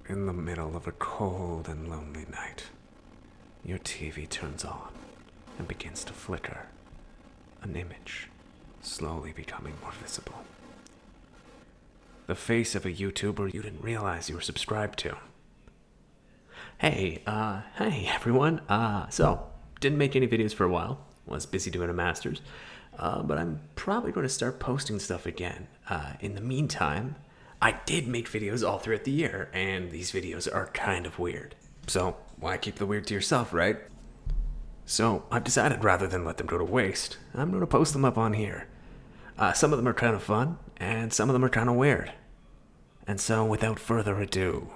In the middle of a cold and lonely night, your TV turns on and begins to flicker, an image slowly becoming more visible. The face of a YouTuber you didn't realize you were subscribed to. Hey everyone. Didn't make any videos for a while. Was busy doing a master's. But I'm probably going to start posting stuff again. In the meantime, I did make videos all throughout the year, and these videos are kind of weird. So, why keep the weird to yourself, right? So, I've decided rather than let them go to waste, I'm going to post them up on here. Some of them are kind of fun, and some of them are kind of weird. And so, without further ado,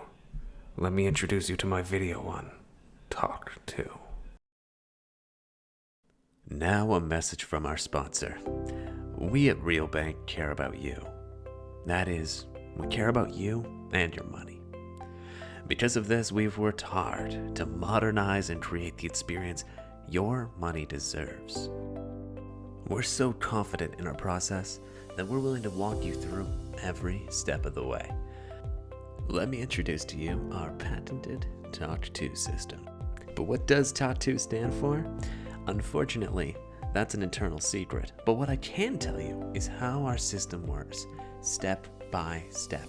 let me introduce you to my video on TOCTOU. Now a message from our sponsor. We at Real Bank care about you. That is, we care about you and your money. Because of this, we've worked hard to modernize and create the experience your money deserves. We're so confident in our process that we're willing to walk you through every step of the way. Let me introduce to you our patented TOCTOU system. But what does TOCTOU stand for? Unfortunately, that's an internal secret. But what I can tell you is how our system works, step by step.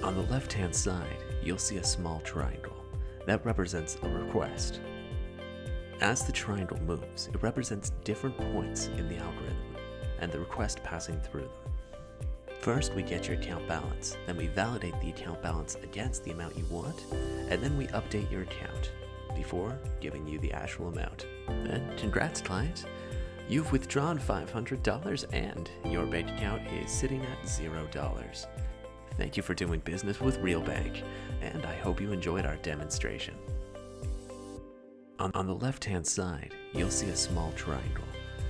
On the left-hand side, you'll see a small triangle. That represents a request. As the triangle moves, it represents different points in the algorithm and the request passing through them. First, we get your account balance, then we validate the account balance against the amount you want, and then we update your account before giving you the actual amount. And congrats, client! You've withdrawn $500 and your bank account is sitting at $0. Thank you for doing business with Real Bank, and I hope you enjoyed our demonstration. On the left-hand side, you'll see a small triangle.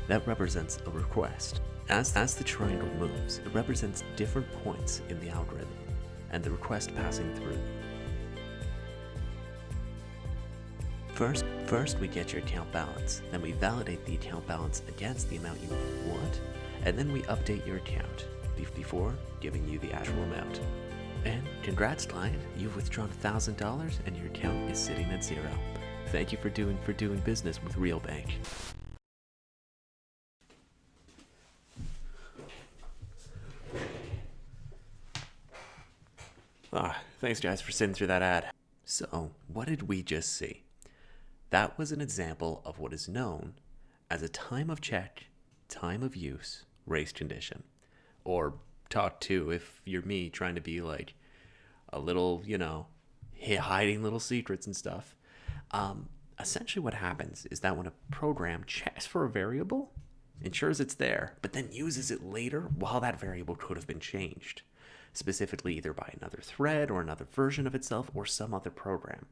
That represents a request. As the triangle moves, it represents different points in the algorithm and the request passing through them. First, we get your account balance, then we validate the account balance against the amount you want, and then we update your account before giving you the actual amount. And congrats, client, you've withdrawn $1,000 and your account is sitting at $0. Thank you for doing business with Real Bank. Thanks guys for sitting through that ad. So, what did we just see? That was an example of what is known as a time of check, time of use, race condition. Or TOCTOU if you're me trying to be like a little, hiding little secrets and stuff. Essentially what happens is that when a program checks for a variable, ensures it's there, but then uses it later while that variable could have been changed, specifically either by another thread or another version of itself or some other program.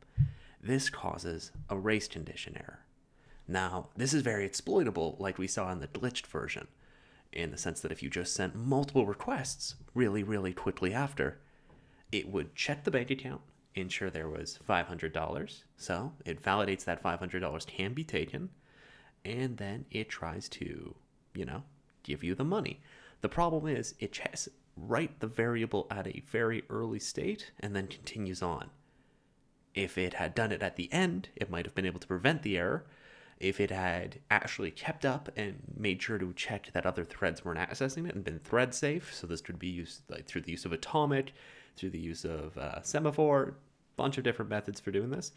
This causes a race condition error. Now, this is very exploitable like we saw in the glitched version, in the sense that if you just sent multiple requests really, really quickly after, it would check the bank account, ensure there was $500, so it validates that $500 can be taken, and then it tries to, give you the money. The problem is it checks right the variable at a very early state and then continues on. If it had done it at the end, it might have been able to prevent the error. If it had actually kept up and made sure to check that other threads weren't accessing it and been thread safe, so this could be used through the use of atomic, through the use of semaphore, bunch of different methods for doing this,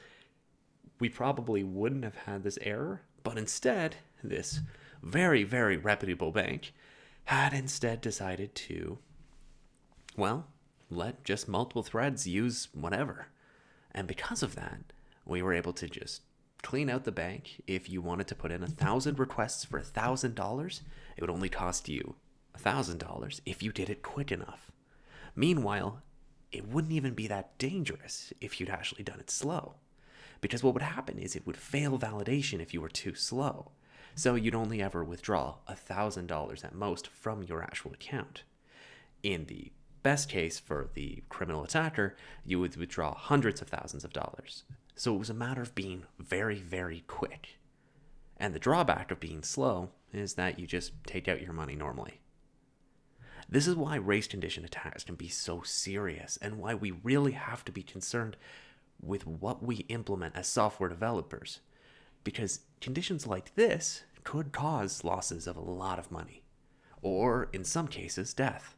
we probably wouldn't have had this error, but instead, this very, very reputable bank had instead decided to, let just multiple threads use whatever. And because of that, we were able to just clean out the bank. If you wanted to put in 1,000 requests for $1,000, it would only cost you $1,000 if you did it quick enough. Meanwhile, it wouldn't even be that dangerous if you'd actually done it slow. Because what would happen is it would fail validation if you were too slow. So you'd only ever withdraw $1,000 at most from your actual account. In the best case for the criminal attacker, you would withdraw hundreds of thousands of dollars. So it was a matter of being very, very quick. And the drawback of being slow is that you just take out your money normally. This is why race condition attacks can be so serious, and why we really have to be concerned with what we implement as software developers. Because conditions like this could cause losses of a lot of money, or in some cases, death.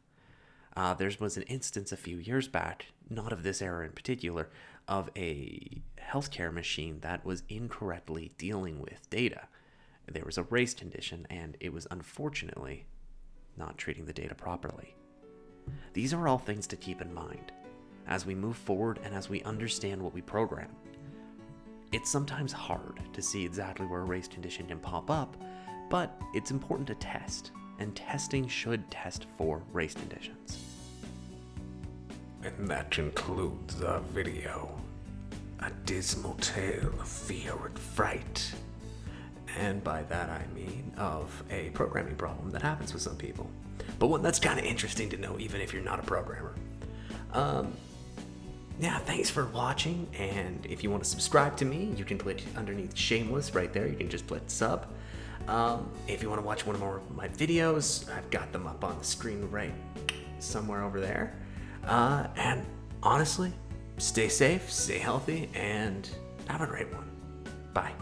There was an instance a few years back, not of this era in particular, of a healthcare machine that was incorrectly dealing with data. There was a race condition, and it was unfortunately not treating the data properly. These are all things to keep in mind as we move forward and as we understand what we program. It's sometimes hard to see exactly where a race condition can pop up, but it's important to test, and testing should test for race conditions. And that concludes our video. A dismal tale of fear and fright. And by that I mean of a programming problem that happens with some people, but one that's kind of interesting to know even if you're not a programmer. Yeah, thanks for watching, and if you want to subscribe to me, you can click underneath Shameless right there. You can just click sub. If you want to watch one more of my videos, I've got them up on the screen right somewhere over there. And honestly, stay safe, stay healthy, and have a great one. Bye.